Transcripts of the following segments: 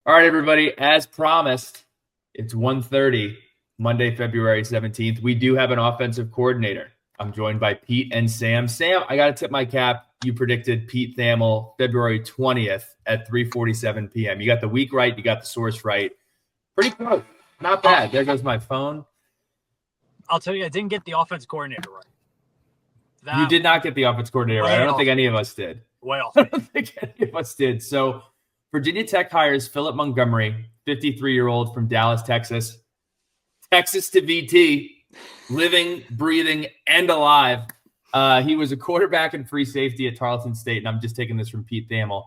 All right, everybody. As promised, it's 1:30, Monday, February 17th. We do have an offensive coordinator. I'm joined by Pete and Sam. Sam, I got to tip my cap. You predicted Pete Thamel February 20th at 3:47 p.m. You got the week right. You got the source right. Pretty close. Not bad. There goes my phone. I'll tell you, I didn't get the offense coordinator right. You did not get the offense coordinator right. I don't think any of us did. Well, I don't think any of us did. So Virginia Tech hires Philip Montgomery, 53-year-old from Dallas, Texas. Texas to VT, living, breathing, and alive. He was a quarterback and free safety at Tarleton State, and I'm just taking this from Pete Thamel.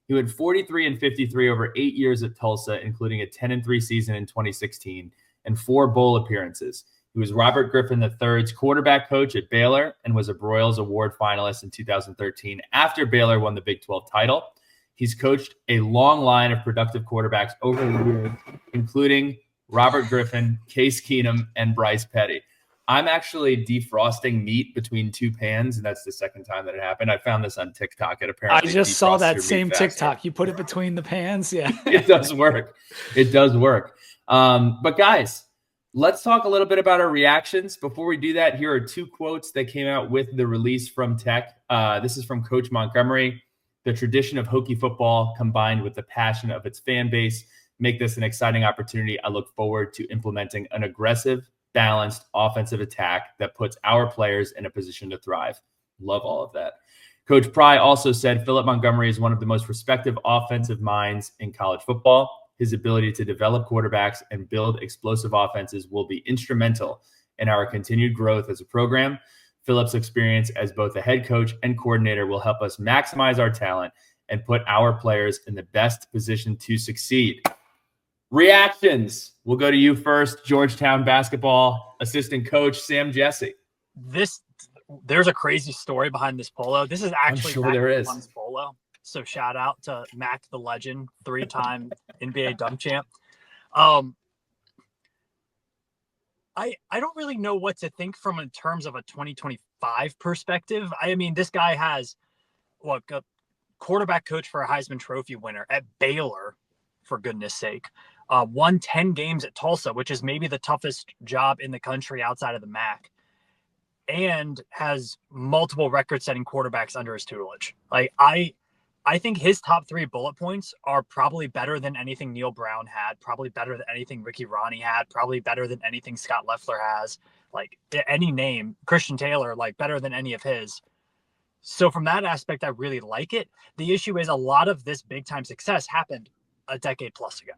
He went 43-53 over 8 years at Tulsa, including a 10-3 season in 2016 and 4 bowl appearances. He was Robert Griffin III's quarterback coach at Baylor and was a Broyles Award finalist in 2013 after Baylor won the Big 12 title. He's coached a long line of productive quarterbacks over the years, including Robert Griffin, Case Keenum, and Bryce Petty. I'm actually defrosting meat between 2 pans, and that's the second time that it happened. I found this on TikTok. It apparently I just saw that same TikTok. You put it between the pans. Yeah. It does work. It does work. But guys, let's talk a little bit about our reactions. Before we do that, here are 2 quotes that came out with the release from Tech. This is from Coach Montgomery. The tradition of Hokie football combined with the passion of its fan base make this an exciting opportunity. I look forward to implementing an aggressive, balanced offensive attack that puts our players in a position to thrive. Love all of that. Coach Pry also said Philip Montgomery is one of the most respected offensive minds in college football. His ability to develop quarterbacks and build explosive offenses will be instrumental in our continued growth as a program. Philip's experience as both a head coach and coordinator will help us maximize our talent and put our players in the best position to succeed. Reactions. We'll go to you first, Georgetown basketball assistant coach Sam Jesse. There's a crazy story behind this polo. This is actually I'm sure there is. Polo. So shout out to Mac the legend, 3-time NBA dunk champ. I don't really know what to think from in terms of a 2025 perspective. I mean, this guy has a quarterback coach for a Heisman Trophy winner at Baylor, for goodness sake. Won 10 games at Tulsa, which is maybe the toughest job in the country outside of the MAC, and has multiple record-setting quarterbacks under his tutelage. I think his top 3 bullet points are probably better than anything Neil Brown had, probably better than anything Ricky Ronnie had, probably better than anything Scott Loeffler has. Like any name, Christian Taylor, better than any of his. So from that aspect, I really like it. The issue is a lot of this big-time success happened a decade plus ago.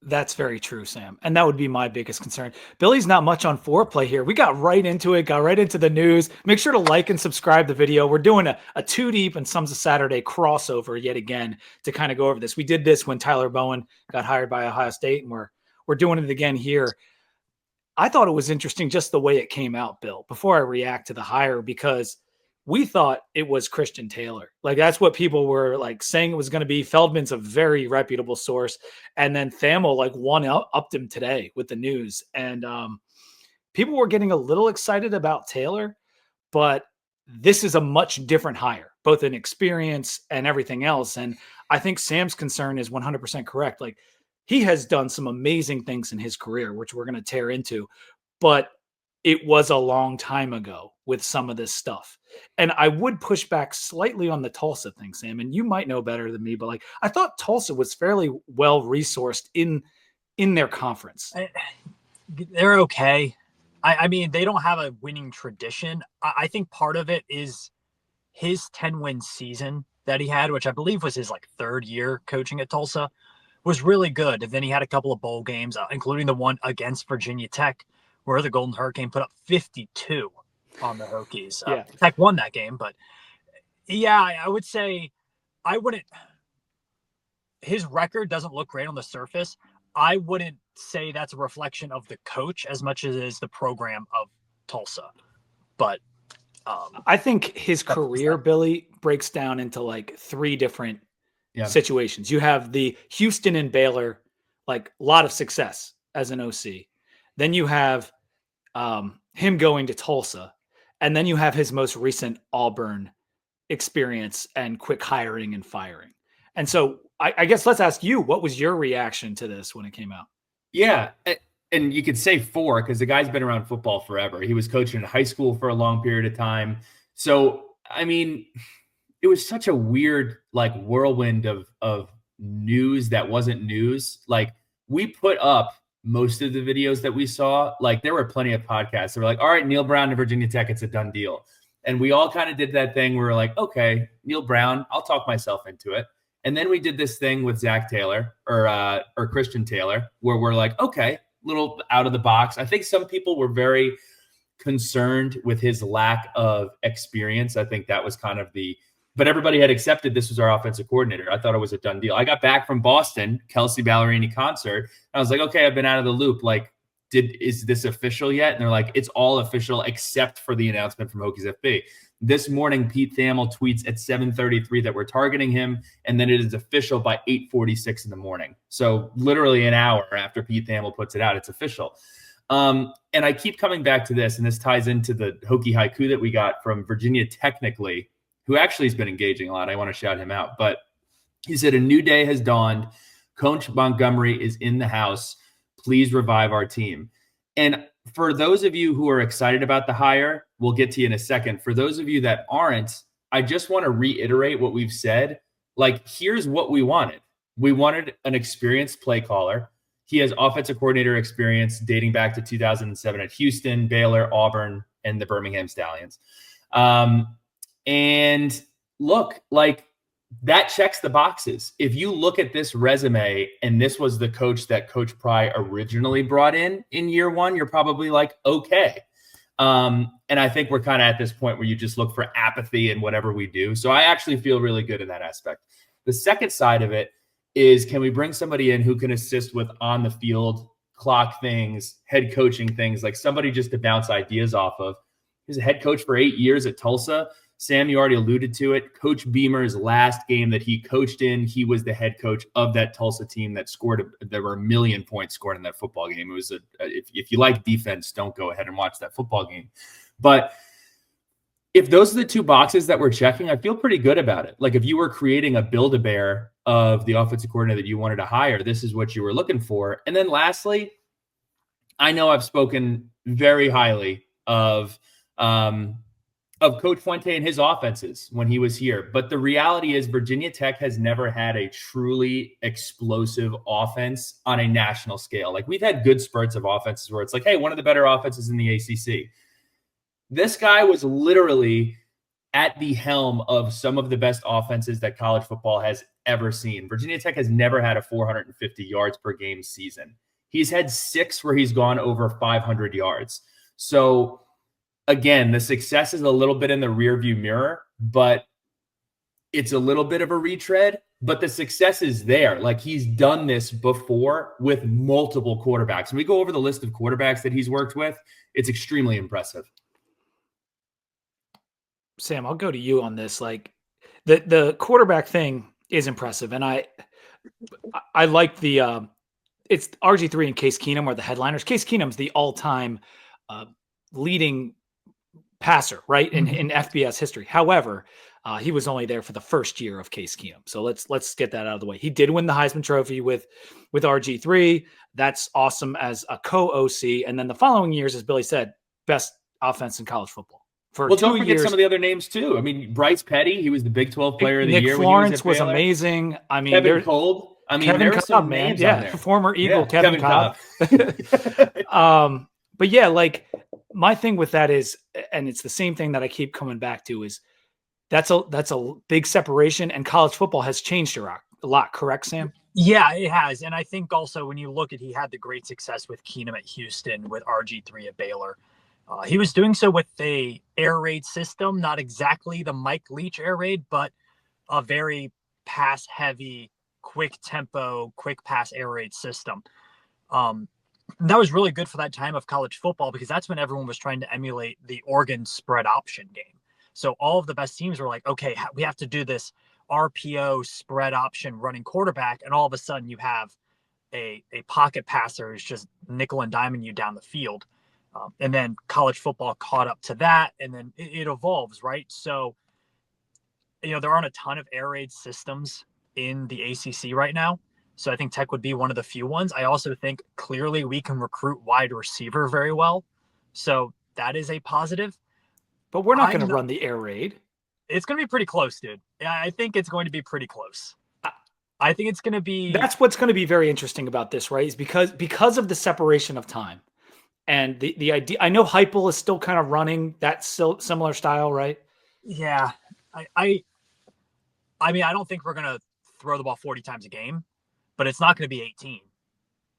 That's very true, Sam. And that would be my biggest concern. Billy's not much on foreplay here. We got right into it, got right into the news. Make sure to like and subscribe the video. We're doing a 2 Deep and Sums of Saturday crossover yet again to kind of go over this. We did this when Tyler Bowen got hired by Ohio State, and we're doing it again here. I thought it was interesting just the way it came out, Bill, before I react to the hire, because we thought it was Christian Taylor. That's what people were saying it was going to be. Feldman's a very reputable source. And then Thamel one-upped him today with the news. And people were getting a little excited about Taylor, but this is a much different hire, both in experience and everything else. And I think Sam's concern is 100% correct. He has done some amazing things in his career, which we're going to tear into, but it was a long time ago with some of this stuff. And I would push back slightly on the Tulsa thing, Sam, and you might know better than me, but I thought Tulsa was fairly well resourced in their conference. They're okay. I mean, they don't have a winning tradition. I think part of it is his 10-win season that he had, which I believe was his 3rd year coaching at Tulsa, was really good. And then he had a couple of bowl games, including the one against Virginia Tech, where the Golden Hurricane put up 52 on the Hokies. Yeah. Tech won that game, but yeah, I would say his record doesn't look great on the surface. I wouldn't say that's a reflection of the coach as much as it is the program of Tulsa. But I think his career, Billy, breaks down into 3 different situations. You have the Houston and Baylor, a lot of success as an OC. Then you have him going to Tulsa, and then you have his most recent Auburn experience and quick hiring and firing. And so I guess let's ask you, what was your reaction to this when it came out? Yeah. And you could say 4 because the guy's been around football forever. He was coaching in high school for a long period of time. So, I mean, it was such a weird like whirlwind of news that wasn't news. Like we put up most of the videos that we saw. Like there were plenty of podcasts that were like, all right, Neil Brown to Virginia Tech, it's a done deal. And we all kind of did that thing where we're like, okay, Neil Brown, I'll talk myself into it. And then we did this thing with Zach Taylor or Christian Taylor, where we're like, okay, little out of the box. I think some people were very concerned with his lack of experience. I think that was kind of but everybody had accepted this was our offensive coordinator. I thought it was a done deal. I got back from Boston, Kelsey Ballerini concert. I was like, okay, I've been out of the loop. Like, is this official yet? And they're like, it's all official except for the announcement from Hokies FB. This morning, Pete Thamel tweets at 7:33 that we're targeting him, and then it is official by 8:46 in the morning. So literally an hour after Pete Thamel puts it out, it's official. And I keep coming back to this, and this ties into the Hokie haiku that we got from Virginia Technically, who actually has been engaging a lot. I want to shout him out. But he said, a new day has dawned. Coach Montgomery is in the house. Please revive our team. And for those of you who are excited about the hire, we'll get to you in a second. For those of you that aren't, I just want to reiterate what we've said. Like, here's what we wanted. We wanted an experienced play caller. He has offensive coordinator experience dating back to 2007 at Houston, Baylor, Auburn, and the Birmingham Stallions. And look, like that checks the boxes. If you look at this resume and this was the coach that Coach Pry originally brought in year one, you're probably like, okay. And I think we're kind of at this point where you just look for apathy in whatever we do. So I actually feel really good in that aspect. The second side of it is, can we bring somebody in who can assist with on the field clock things, head coaching things, like somebody just to bounce ideas off of. He's a head coach for 8 years at Tulsa. Sam, you already alluded to it. Coach Beamer's last game that he coached in, he was the head coach of that Tulsa team that scored. There were 1 million points scored in that football game. It was if you like defense, don't go ahead and watch that football game. But if those are the two boxes that we're checking, I feel pretty good about it. Like if you were creating a Build-A-Bear of the offensive coordinator that you wanted to hire, this is what you were looking for. And then lastly, I know I've spoken very highly of Coach Fuente and his offenses when he was here. But the reality is Virginia Tech has never had a truly explosive offense on a national scale. Like we've had good spurts of offenses where it's like, hey, one of the better offenses in the ACC. This guy was literally at the helm of some of the best offenses that college football has ever seen. Virginia Tech has never had a 450 yards per game season. He's had 6 where he's gone over 500 yards. So again, the success is a little bit in the rearview mirror, but it's a little bit of a retread, but the success is there. Like he's done this before with multiple quarterbacks. When we go over the list of quarterbacks that he's worked with, it's extremely impressive. Sam, I'll go to you on this. Like the quarterback thing is impressive. And I like the, it's RG3 and Case Keenum are the headliners. Case Keenum's the all-time leading passer, right, in FBS history. However, he was only there for the first year of Case Keenum. So let's get that out of the way. He did win the Heisman Trophy with RG3. That's awesome as a co-OC. And then the following years, as Billy said, best offense in college football. Don't forget some of the other names too. I mean, Bryce Petty, he was the Big 12 player of the year. Nick Florence was amazing. I mean, Kevin Kolb. I mean, there were some names on there. Former Eagle, Kevin Kolb. But yeah, like my thing with that is, and it's the same thing that I keep coming back to, is that's a big separation, and college football has changed a lot. Correct, Sam? Yeah, it has. And I think also when you look at, he had the great success with Keenum at Houston, with RG3 at Baylor. He was doing so with a air raid system, not exactly the Mike Leach air raid, but a very pass heavy, quick tempo, quick pass air raid system. That was really good for that time of college football because that's when everyone was trying to emulate the Oregon spread option game. So all of the best teams were like, okay, we have to do this RPO spread option running quarterback. And all of a sudden you have a pocket passer who's just nickel and diming you down the field. And then college football caught up to that, and then it evolves, right? So, there aren't a ton of air raid systems in the ACC right now. So I think Tech would be one of the few ones. I also think clearly we can recruit wide receiver very well. So that is a positive. But we're not going to run the air raid. It's going to be pretty close, dude. Yeah, I think it's going to be pretty close. I think it's going to be. That's what's going to be very interesting about this, right? Is because of the separation of time and the idea. I know Heupel is still kind of running that similar style, right? Yeah, I mean, I don't think we're going to throw the ball 40 times a game, but it's not going to be 18.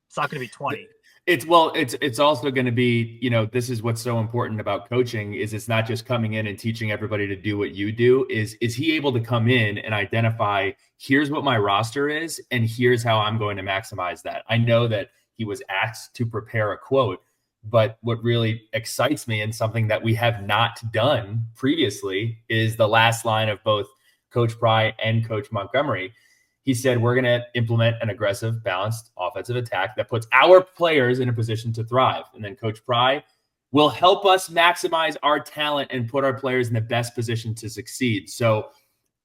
It's not going to be 20. It's also going to be, this is what's so important about coaching is it's not just coming in and teaching everybody to do what you do. Is he able to come in and identify, here's what my roster is, and here's how I'm going to maximize that. I know that he was asked to prepare a quote, but what really excites me and something that we have not done previously is the last line of both Coach Pry and Coach Montgomery. He said, we're going to implement an aggressive, balanced offensive attack that puts our players in a position to thrive. And then Coach Pry will help us maximize our talent and put our players in the best position to succeed. So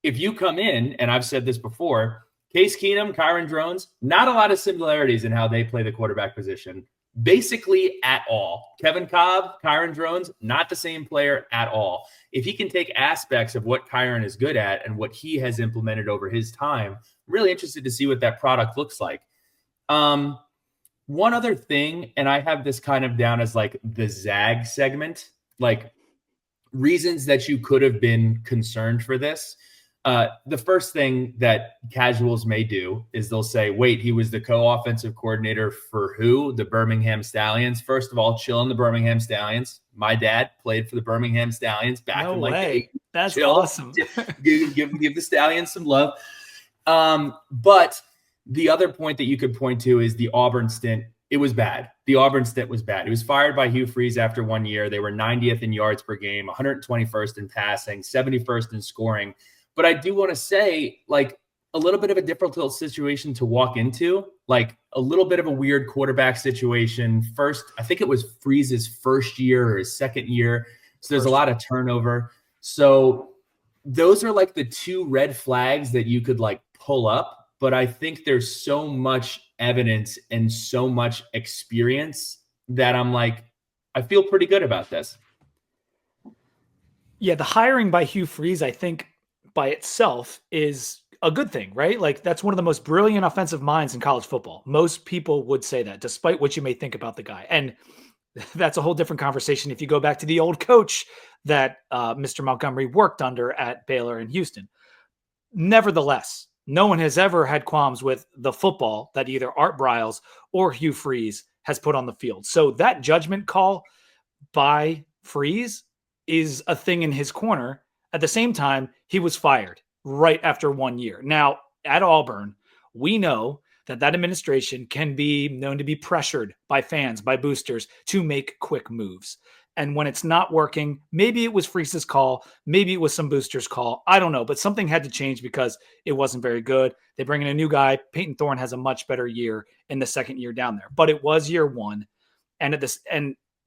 if you come in, and I've said this before, Case Keenum, Kyron Drones, not a lot of similarities in how they play the quarterback position, basically at all. Kevin Cobb, Kyron Drones, not the same player at all. If he can take aspects of what Kyron is good at and what he has implemented over his time, I'm really interested to see what that product looks like. One other thing, and I have this kind of down as like the zag segment, like reasons that you could have been concerned for this. The first thing that casuals may do is they'll say, wait, he was the co-offensive coordinator for who? The Birmingham Stallions. First of all, chill on the Birmingham Stallions. My dad played for the Birmingham Stallions back in like the 80s. That's awesome. give the Stallions some love. But the other point that you could point to is the Auburn stint. It was bad. The Auburn stint was bad. He was fired by Hugh Freeze after 1 year. They were 90th in yards per game, 121st in passing, 71st in scoring. But I do want to say, like, a little bit of a difficult situation to walk into, like a little bit of a weird quarterback situation. First, I think it was Freeze's first year or his second year. So there's a lot of turnover. So those are like the two red flags that you could like pull up. But I think there's so much evidence and so much experience that I'm like, I feel pretty good about this. Yeah, the hiring by Hugh Freeze, I think, by itself is a good thing, right? Like that's one of the most brilliant offensive minds in college football. Most people would say that, despite what you may think about the guy. And that's a whole different conversation if you go back to the old coach that Mr. Montgomery worked under at Baylor and Houston. Nevertheless, no one has ever had qualms with the football that either Art Broyles or Hugh Freeze has put on the field. So that judgment call by Freeze is a thing in his corner. At the same time, he was fired right after 1 year. Now, at Auburn, we know that administration can be known to be pressured by fans, by boosters, to make quick moves. And when it's not working, maybe it was Freeze's call, maybe it was some boosters' call. I don't know, but something had to change because it wasn't very good. They bring in a new guy. Peyton Thorne has a much better year in the second year down there. But it was year one. And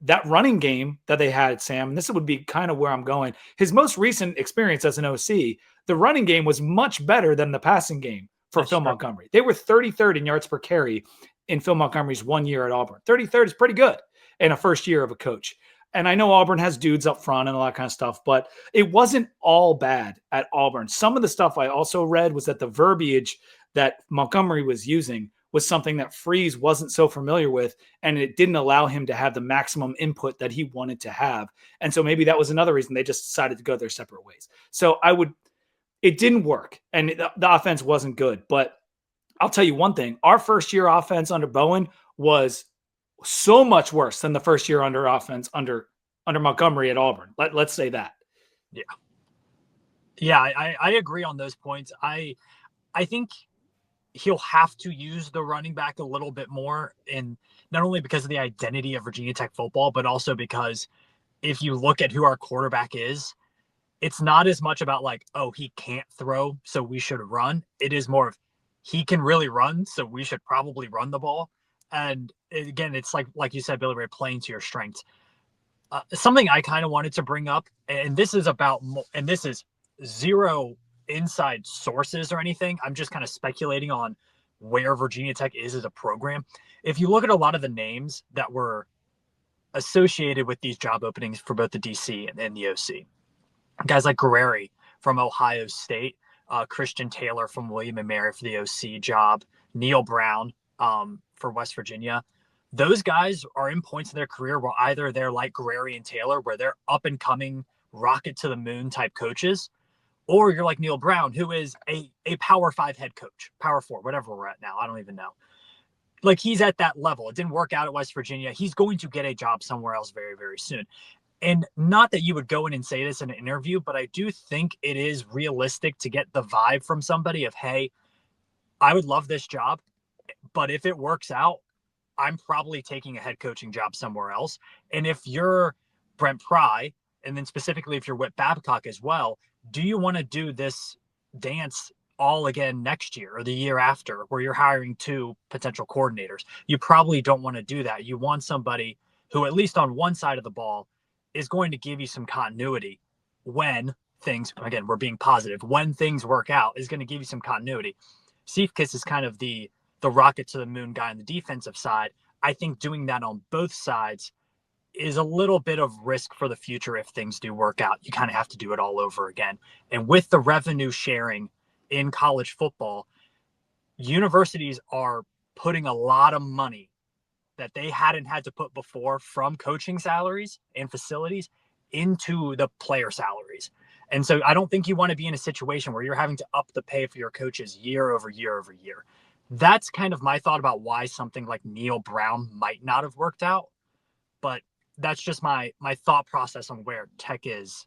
that running game that they had, Sam, and this would be kind of where I'm going. His most recent experience as an OC, the running game was much better than the passing game for Phil Montgomery. They were 33rd in yards per carry in Phil Montgomery's 1 year at Auburn. 33rd is pretty good in a first year of a coach. And I know Auburn has dudes up front and all that kind of stuff, but it wasn't all bad at Auburn. Some of the stuff I also read was that the verbiage that Montgomery was using was something that Freeze wasn't so familiar with, and it didn't allow him to have the maximum input that he wanted to have. And so maybe that was another reason they just decided to go their separate ways. So it didn't work, and the offense wasn't good. But I'll tell you one thing, our first year offense under Bowen was so much worse than the first year under Montgomery at Auburn. Let's say that. Yeah. Yeah, I agree on those points. I think he'll have to use the running back a little bit more, and not only because of the identity of Virginia Tech football, but also because if you look at who our quarterback is, it's not as much about like, oh, he can't throw, so we should run. It is more of he can really run, so we should probably run the ball. And again, it's like you said, Billy Ray, playing to your strengths. Something I kind of wanted to bring up, and this is zero inside sources or anything. I'm just kind of speculating on where Virginia Tech is as a program. If you look at a lot of the names that were associated with these job openings for both the DC and the OC, guys like Guerreri from Ohio State, Christian Taylor from William & Mary for the OC job, Neil Brown for West Virginia. Those guys are in points in their career where either they're like Guerreri and Taylor, where they're up and coming, rocket to the moon type coaches, or you're like Neil Brown, who is a Power 5 head coach, Power 4, whatever we're at now. I don't even know. Like, he's at that level. It didn't work out at West Virginia. He's going to get a job somewhere else very, very soon. And not that you would go in and say this in an interview, but I do think it is realistic to get the vibe from somebody of, hey, I would love this job, but if it works out, I'm probably taking a head coaching job somewhere else. And if you're Brent Pry, and then specifically if you're Whit Babcock as well, do you want to do this dance all again next year or the year after where you're hiring 2 potential coordinators? You probably don't want to do that. You want somebody who, at least on one side of the ball, is going to give you some continuity when things, again, we're being positive, when things work out, is going to give you some continuity. Seifkis is kind of the rocket to the moon guy on the defensive side. I think doing that on both sides is a little bit of risk for the future. If things do work out, you kind of have to do it all over again. And with the revenue sharing in college football, universities are putting a lot of money that they hadn't had to put before from coaching salaries and facilities into the player salaries. And so I don't think you want to be in a situation where you're having to up the pay for your coaches year over year over year. That's kind of my thought about why something like Neil Brown might not have worked out. But that's just my thought process on where Tech is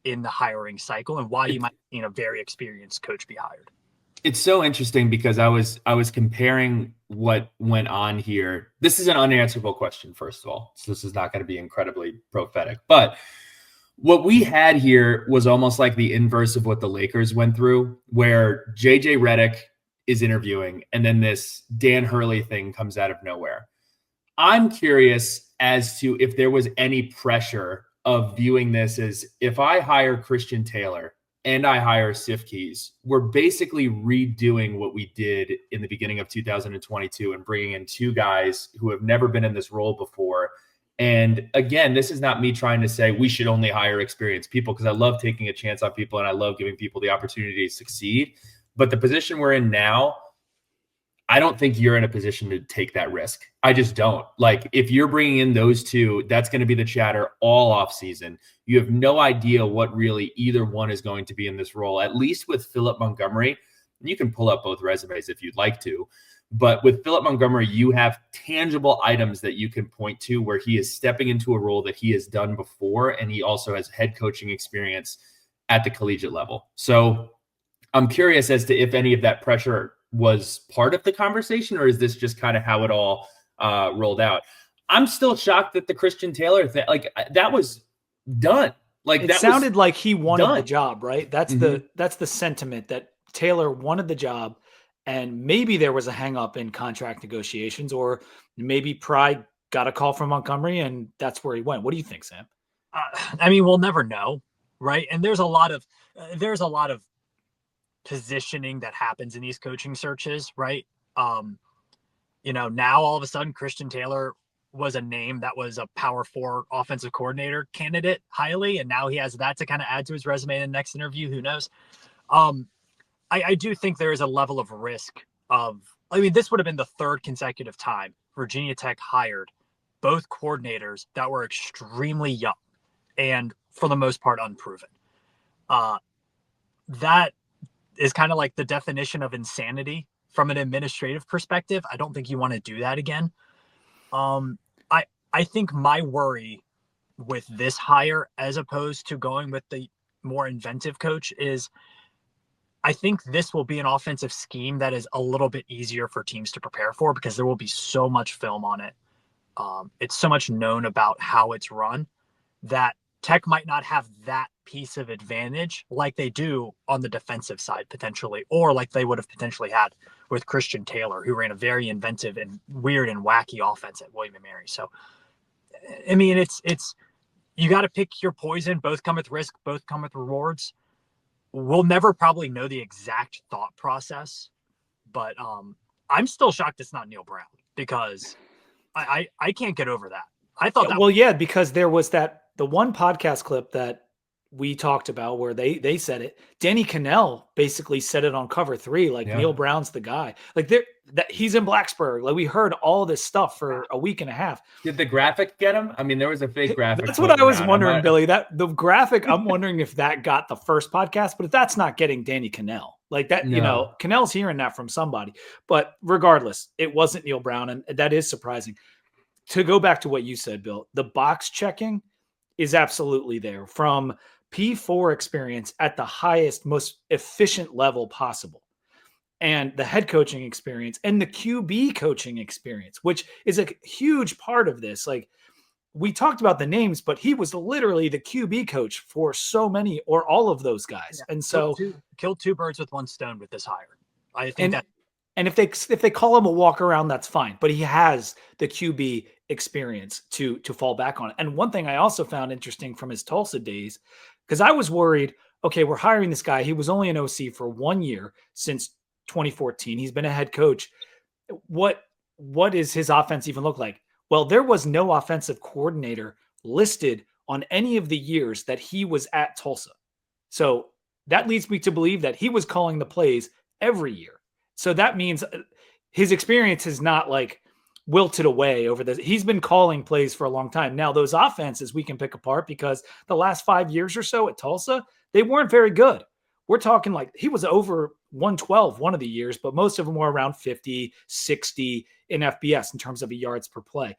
in the hiring cycle and why you might see a very experienced coach be hired. It's so interesting because I was comparing what went on here. This is an unanswerable question, first of all, so this is not going to be incredibly prophetic. But what we had here was almost like the inverse of what the Lakers went through, where JJ Redick is interviewing, and then this Dan Hurley thing comes out of nowhere. I'm curious as to if there was any pressure of viewing this as, if I hire Christian Taylor and I hire Seifkis, we're basically redoing what we did in the beginning of 2022 and bringing in 2 guys who have never been in this role before. And again, this is not me trying to say we should only hire experienced people, because I love taking a chance on people and I love giving people the opportunity to succeed. But the position we're in now, I don't think you're in a position to take that risk. I just don't. Like, if you're bringing in those 2, that's going to be the chatter all off season. You have no idea what really either one is going to be in this role, at least with Philip Montgomery. You can pull up both resumes if you'd like to. But with Philip Montgomery, you have tangible items that you can point to where he is stepping into a role that he has done before. And he also has head coaching experience at the collegiate level. So I'm curious as to if any of that pressure was part of the conversation, or is this just kind of how it all rolled out? I'm still shocked that the Christian Taylor thing, like, that was done. Like, it sounded like he wanted done. the job, right? That's the sentiment, that Taylor wanted the job, and maybe there was a hang up in contract negotiations, or maybe Pride got a call from Montgomery and that's where he went. What do you think, Sam? I mean, we'll never know, right? And there's a lot of positioning that happens in these coaching searches, right? Now all of a sudden Christian Taylor was a name that was a Power 4 offensive coordinator candidate highly, and now he has that to kind of add to his resume in the next interview. Who knows? I do think there is a level of risk of, I mean, this would have been the 3rd consecutive time Virginia Tech hired both coordinators that were extremely young and for the most part unproven. That is kind of like the definition of insanity from an administrative perspective. I don't think you want to do that again. I think my worry with this hire, as opposed to going with the more inventive coach, is I think this will be an offensive scheme that is a little bit easier for teams to prepare for, because there will be so much film on it. It's so much known about how it's run that Tech might not have that piece of advantage like they do on the defensive side potentially, or like they would have potentially had with Christian Taylor, who ran a very inventive and weird and wacky offense at William & Mary. So, I mean, you got to pick your poison. Both come with risk, both come with rewards. we'll never probably know the exact thought process, but I'm still shocked it's not Neil Brown, because I can't get over that. I thought that because there was the one podcast clip that we talked about where they said it. Danny Cannell basically said it on Cover 3, like Neil Brown's the guy. Like that he's in Blacksburg. Like we heard all this stuff for a week and a half. Did the graphic get him? I mean, there was a fake graphic. That's what I was wondering, Billy. That the graphic, I'm wondering if that got the first podcast, but if that's not getting Danny Cannell, like that, No. Cannell's hearing that from somebody. But regardless, it wasn't Neil Brown, and that is surprising. To go back to what you said, Bill, the box checking is absolutely there from P4 experience at the highest, most efficient level possible. And the head coaching experience and the QB coaching experience, which is a huge part of this. Like we talked about the names, but he was literally the QB coach for so many or all of those guys. Yeah. And so killed two birds with one stone with this hire. I think and if they call him a walk around, that's fine. But he has the QB experience to fall back on. And one thing I also found interesting from his Tulsa days, because I was worried, okay, we're hiring this guy. He was only an OC for 1 year since 2014. He's been a head coach. What does his offense even look like? Well, there was no offensive coordinator listed on any of the years that he was at Tulsa. So that leads me to believe that he was calling the plays every year. So that means his experience is not like wilted away over this. He's been calling plays for a long time. Now, those offenses we can pick apart because the last 5 years or so at Tulsa, they weren't very good. We're talking like he was over 112 one of the years, but most of them were around 50, 60 in FBS in terms of yards per play.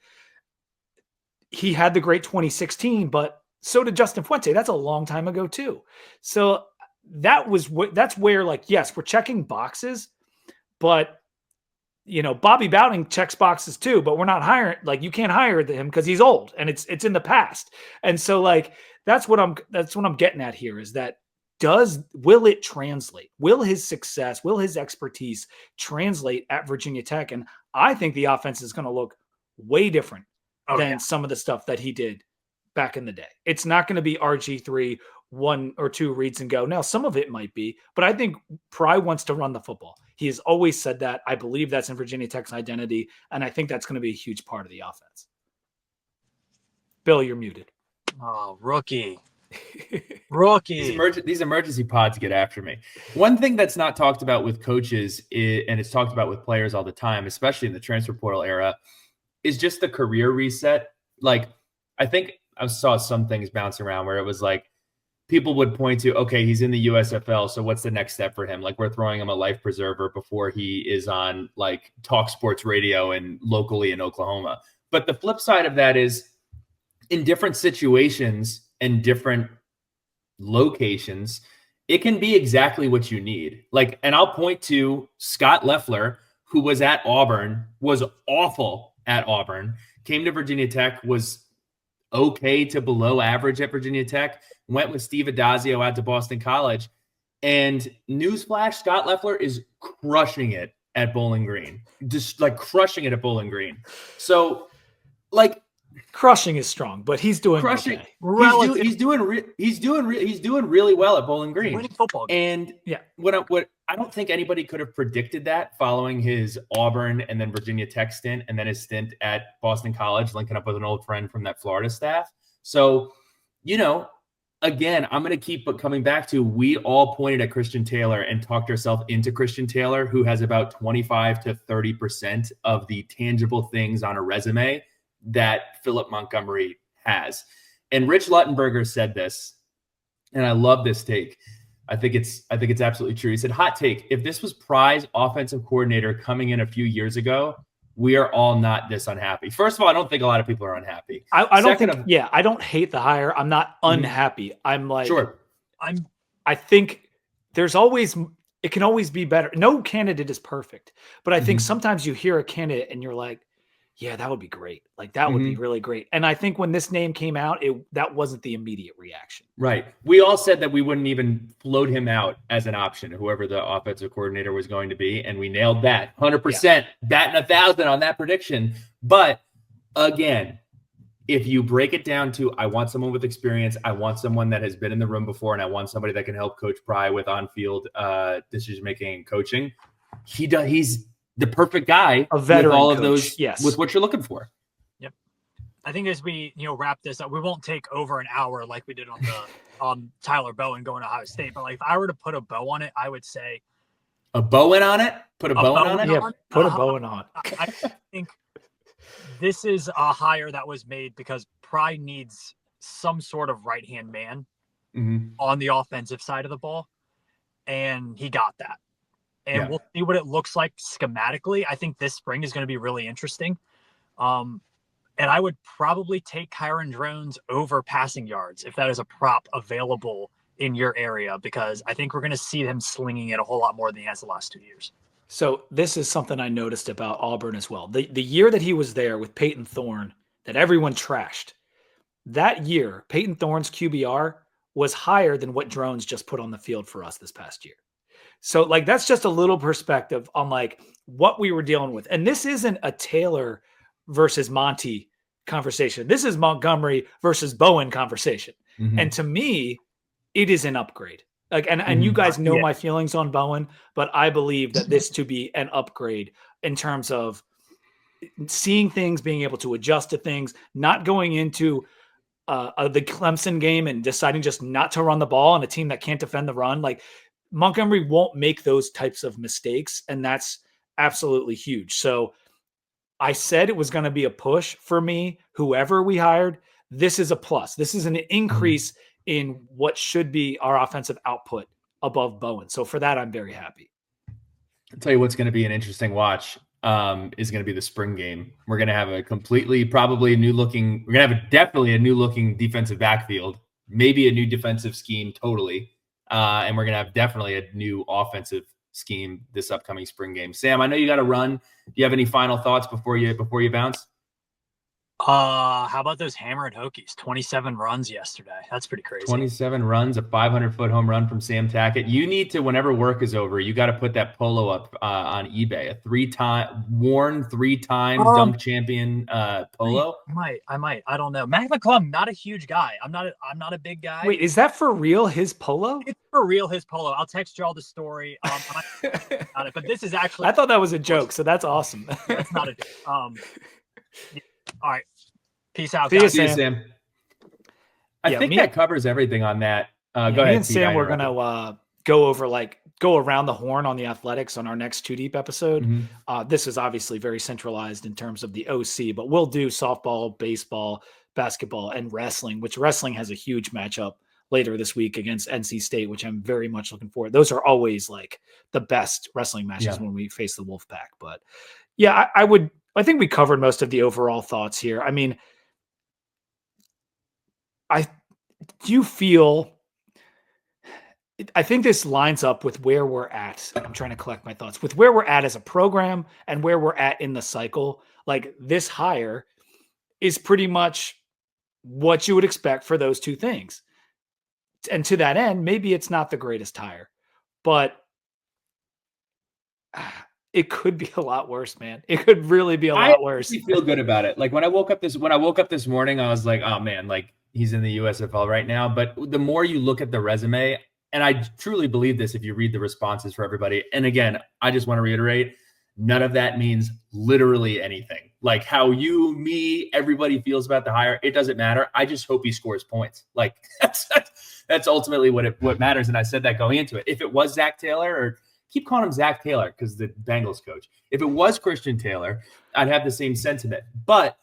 He had the great 2016, but so did Justin Fuente. That's a long time ago too. So that's where, like, yes, we're checking boxes, but Bobby Bowden checks boxes too, but we're not hiring. Like, you can't hire him because he's old and it's in the past. And so, like, that's what I'm getting at here is that will it translate? Will his success, will his expertise translate at Virginia Tech? And I think the offense is going to look way different than some of the stuff that he did back in the day. It's not going to be RG3, 1 or 2 reads and go. Now, some of it might be, but I think Pry wants to run the football. He has always said that. I believe that's in Virginia Tech's identity, and I think that's going to be a huge part of the offense. Bill, you're muted. Oh, rookie. These emergency pods get after me. One thing that's not talked about with coaches and it's talked about with players all the time, especially in the transfer portal era, is just the career reset. Like, I think I saw some things bounce around where it was like people would point to, okay, he's in the USFL, so what's the next step for him? Like, we're throwing him a life preserver before he is on like Talk Sports Radio and locally in Oklahoma. But the flip side of that is in different situations and different locations, it can be exactly what you need. Like, and I'll point to Scott Loeffler, who was at Auburn, was awful at Auburn, came to Virginia Tech, was okay to below average at Virginia Tech, went with Steve Adazio out to Boston College. And newsflash, Scott Loeffler is crushing it at Bowling Green, just like crushing it at Bowling Green. So, like, crushing is strong, but he's doing crushing. Okay. He's doing really well at Bowling Green. Winning football game. And what I don't think anybody could have predicted that following his Auburn and then Virginia Tech stint and then his stint at Boston College, linking up with an old friend from that Florida staff. So, again, I'm going to keep coming back to, we all pointed at Christian Taylor and talked ourselves into Christian Taylor, who has about 25 to 30% of the tangible things on a resume that Philip Montgomery has. And Rich Luttenberger said this, and I love this take. I think it's absolutely true. He said, hot take, if this was Pry's offensive coordinator coming in a few years ago, we are all not this unhappy. First of all, I don't think a lot of people are unhappy. I don't hate the hire. I'm not unhappy. I'm like, sure. I think it can always be better. No candidate is perfect, but I think sometimes you hear a candidate and you're like, yeah, that would be great. Like, that would be really great. And I think when this name came out, that wasn't the immediate reaction. Right. We all said that we wouldn't even float him out as an option, whoever the offensive coordinator was going to be. And we nailed that 100%, batting 1,000 on that prediction. But again, if you break it down to, I want someone with experience, I want someone that has been in the room before, and I want somebody that can help Coach Pry with on-field decision-making and coaching, he's the perfect guy A veteran with all coach, of those, yes. with what you're looking for. Yep. I think as we wrap this up, we won't take over an hour like we did on the Tyler Bowen going to Ohio State. But like, if I were to put a bow on it, I would say a Bowen on it. Put a Bowen on it. Yeah, put a Bowen on. I think this is a hire that was made because Pry needs some sort of right-hand man on the offensive side of the ball, and he got that. And we'll see what it looks like schematically. I think this spring is going to be really interesting. And I would probably take Kyron Drones over passing yards if that is a prop available in your area, because I think we're going to see him slinging it a whole lot more than he has the last 2 years. So this is something I noticed about Auburn as well. The year that he was there with Peyton Thorne, that everyone trashed, that year, Peyton Thorne's QBR was higher than what Drones just put on the field for us this past year. So like, that's just a little perspective on like what we were dealing with. And this isn't a Taylor versus Monty conversation. This is Montgomery versus Bowen conversation. And to me, it is an upgrade. Like, and you guys know my feelings on Bowen, but I believe that this to be an upgrade in terms of seeing things, being able to adjust to things, not going into the Clemson game and deciding just not to run the ball on a team that can't defend the run. Like, Montgomery won't make those types of mistakes, and that's absolutely huge. So I said it was going to be a push for me, whoever we hired. This is a plus. This is an increase in what should be our offensive output above Bowen. So for that, I'm very happy. I'll tell you what's going to be an interesting watch is going to be the spring game. We're going to have a completely, probably new looking, we're going to have definitely a new looking defensive backfield, maybe a new defensive scheme totally. And we're going to have definitely a new offensive scheme this upcoming spring game. Sam, I know you got to run. Do you have any final thoughts before you bounce? How about those hammered Hokies? 27 runs yesterday. That's pretty crazy. 27 runs, a 500-foot home run from Sam Tackett. You need to, whenever work is over, you got to put that polo up on eBay. A worn three times dunk champion polo. I might. I don't know. Mac McClung, not a huge guy. I'm not a big guy. Wait, is that for real? His polo? It's for real. His polo. I'll text you all the story. About it, but this is actually. I thought that was a joke, so that's awesome. That's not a. Yeah. All right. Peace out. See you, Sam. I think that covers everything on that. Go ahead. Me and Sam, we're gonna go around the horn on the athletics on our next Two Deep episode. This is obviously very centralized in terms of the OC, but we'll do softball, baseball, basketball, and wrestling, which wrestling has a huge matchup later this week against NC State, which I'm very much looking forward. Those are always like the best wrestling matches when we face the Wolfpack. But yeah, I think we covered most of the overall thoughts here. I mean, I think this lines up with where we're at. I'm trying to collect my thoughts with where we're at as a program and where we're at in the cycle. Like, this hire is pretty much what you would expect for those two things. And to that end, maybe it's not the greatest hire, but it could be a lot worse, man. It could really be a lot worse. I feel good about it. Like, when I woke up this morning, I was like, oh man, like, he's in the USFL right now. But the more you look at the resume, and I truly believe this if you read the responses for everybody. And again, I just want to reiterate, none of that means literally anything. Like, how you, me, everybody feels about the hire, it doesn't matter. I just hope he scores points. Like, that's ultimately what matters. And I said that going into it. If it was Zach Taylor, or keep calling him Zach Taylor because the Bengals coach, if it was Christian Taylor, I'd have the same sentiment. But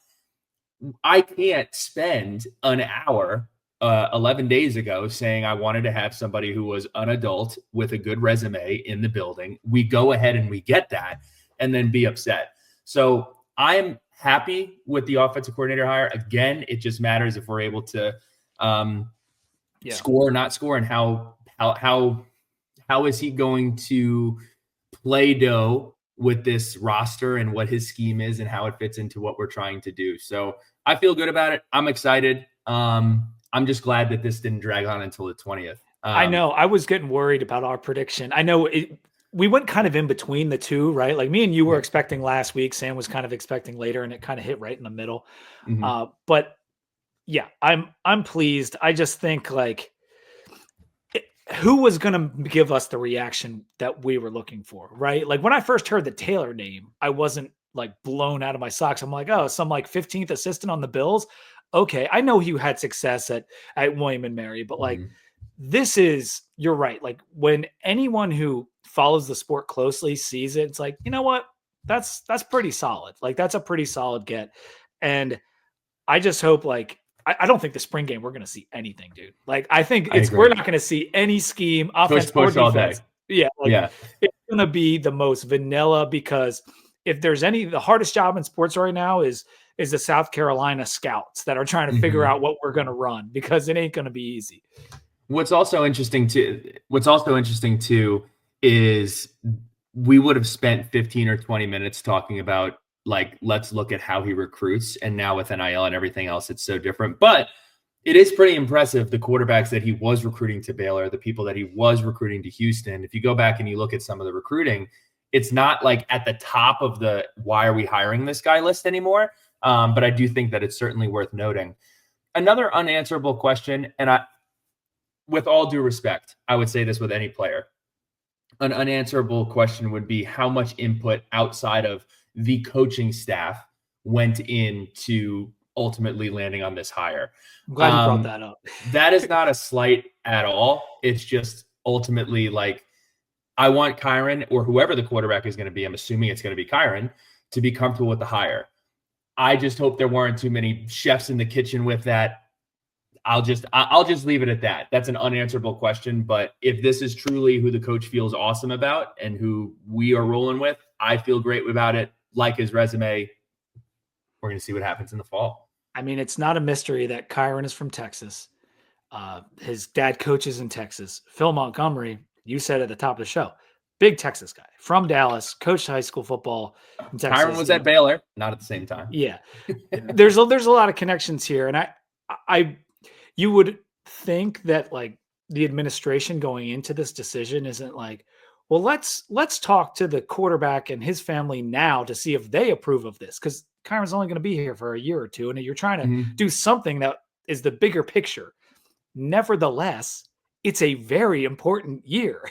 I can't spend an hour 11 days ago saying I wanted to have somebody who was an adult with a good resume in the building. We go ahead and we get that and then be upset. So I'm happy with the offensive coordinator hire. Again, it just matters if we're able to score or not score, and how is he going to play dough with this roster and what his scheme is and how it fits into what we're trying to do. So I feel good about it. I'm excited. I'm just glad that this didn't drag on until the 20th. I know. I was getting worried about our prediction. I know we went kind of in between the two, right? Like, me and you were expecting last week. Sam was kind of expecting later, and it kind of hit right in the middle. But Yeah, I'm pleased. I just think like who was going to give us the reaction that we were looking for, right? Like when I first heard the Taylor name, I wasn't like blown out of my socks. I'm like, oh, some like 15th assistant on the Bills. Okay, I know he had success at William and Mary, but like this is, you're right. Like when anyone who follows the sport closely sees it, it's like, you know what? That's pretty solid. Like that's a pretty solid get. And I just hope like I don't think the spring game we're going to see anything, dude. Like I think we're not going to see any scheme, offense or defense. Yeah, like it's going to be the most vanilla because if there's the hardest job in sports right now is the South Carolina scouts that are trying to figure out what we're going to run because it ain't going to be easy. What's also interesting too is we would have spent 15 or 20 minutes talking about like, let's look at how he recruits. And now with NIL and everything else, it's so different. But it is pretty impressive, the quarterbacks that he was recruiting to Baylor, the people that he was recruiting to Houston. If you go back and you look at some of the recruiting, it's not like at the top of the why are we hiring this guy list anymore. But I do think that it's certainly worth noting. Another unanswerable question, and with all due respect, I would say this with any player. An unanswerable question would be how much input outside of the coaching staff went into ultimately landing on this hire. I'm glad you brought that up. That is not a slight at all. It's just ultimately like, I want Kyron or whoever the quarterback is going to be, I'm assuming it's going to be Kyron, to be comfortable with the hire. I just hope there weren't too many chefs in the kitchen with that. I'll just leave it at that. That's an unanswerable question. But if this is truly who the coach feels awesome about and who we are rolling with, I feel great about it. Like his resume. We're going to see what happens in the fall. I mean, it's not a mystery that Kyron is from Texas. His dad coaches in Texas. Phil Montgomery, you said at the top of the show, big Texas guy from Dallas, coached high school football in Texas. Kyron was at Baylor, not at the same time. Yeah. There's a lot of connections here. And you would think that like the administration going into this decision isn't like, well, let's talk to the quarterback and his family now to see if they approve of this. Because Kyron's only going to be here for a year or two. And you're trying to do something that is the bigger picture. Nevertheless, it's a very important year.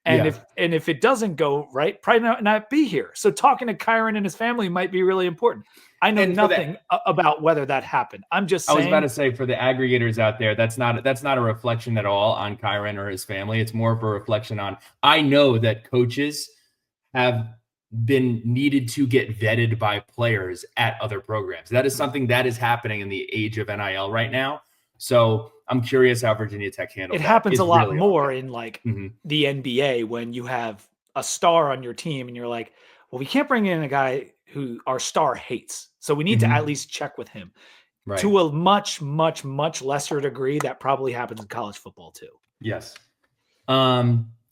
And if it doesn't go right, probably not be here. So talking to Kyron and his family might be really important. I know nothing about whether that happened. I'm just saying. I was about to say, for the aggregators out there, that's not a reflection at all on Kyron or his family. It's more of a reflection on, I know that coaches have been needed to get vetted by players at other programs. That is something that is happening in the age of NIL right now. So I'm curious how Virginia Tech handles it. It happens a lot more in like the NBA when you have a star on your team and you're like, well, we can't bring in a guy who our star hates. So we need to at least check with him. Right. To a much, much, much lesser degree, that probably happens in college football too. Yes.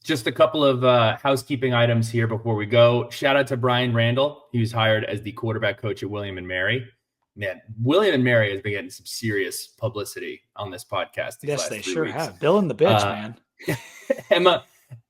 Just a couple of housekeeping items here before we go. Shout out to Brian Randall. He was hired as the quarterback coach at William and Mary. Man, William and Mary has been getting some serious publicity on this podcast. Yes, they sure have. Bill and the bitch, man.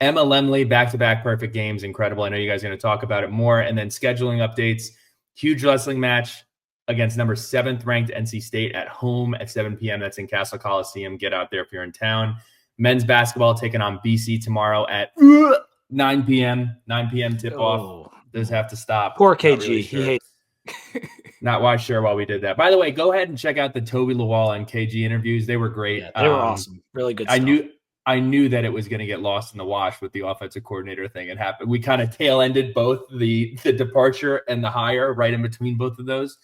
Emma Lemley, back-to-back perfect games. Incredible. I know you guys are going to talk about it more. And then scheduling updates. Huge wrestling match against number 7th ranked NC State at home at 7 p.m. That's in Castle Coliseum. Get out there if you're in town. Men's basketball taking on BC tomorrow at 9 p.m. 9 p.m. tip-off. Those have to stop. Poor KG. Really sure. He hates Not sure why we did that. By the way, go ahead and check out the Toby Lawal and KG interviews. They were great. Yeah, they were awesome. Really good stuff. I knew that it was going to get lost in the wash with the offensive coordinator thing. It happened. We kind of tail-ended both the departure and the hire right in between both of those.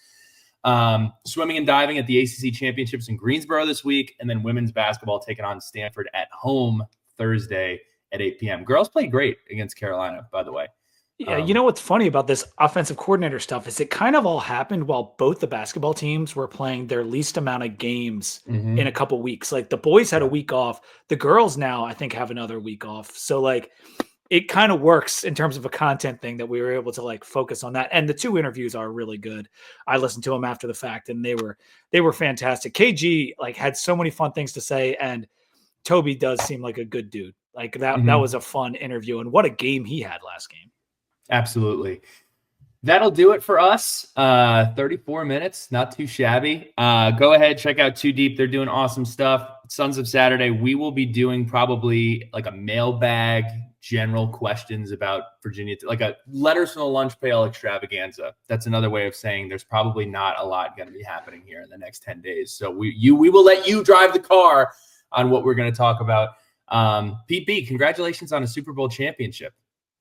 Swimming and diving at the ACC championships in Greensboro this week, and then women's basketball taking on Stanford at home Thursday at 8 p.m. Girls played great against Carolina, by the way. Yeah, you know what's funny about this offensive coordinator stuff is it kind of all happened while both the basketball teams were playing their least amount of games in a couple weeks. Like the boys had a week off. The girls now, I think, have another week off. So like it kind of works in terms of a content thing that we were able to like focus on that. And the 2 interviews are really good. I listened to them after the fact and they were fantastic. KG like had so many fun things to say, and Toby does seem like a good dude. Like that was a fun interview, and what a game he had last game. Absolutely. That'll do it for us. 34 minutes, not too shabby. Go ahead, check out Too Deep. They're doing awesome stuff. Sons of Saturday, we will be doing probably like a mailbag, general questions about Virginia, like a letters from the lunch pail extravaganza. That's another way of saying there's probably not a lot going to be happening here in the next 10 days. So we will let you drive the car on what we're going to talk about. Pete B, congratulations on a Super Bowl championship.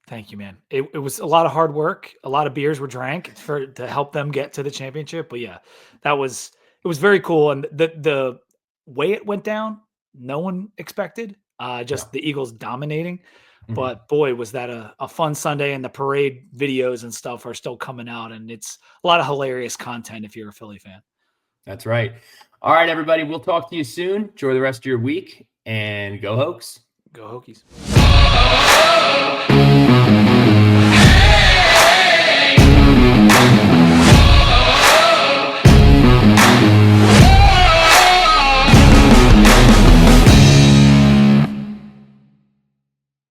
Thank you, man. It was a lot of hard work. A lot of beers were drank to help them get to the championship. But yeah, it was very cool. And the way it went down, no one expected. The Eagles dominating. Mm-hmm. But boy, was that a fun Sunday, and the parade videos and stuff are still coming out, and it's a lot of hilarious content if you're a Philly fan. That's right. All right, everybody. We'll talk to you soon. Enjoy the rest of your week, and go Hokies. Go Hokies.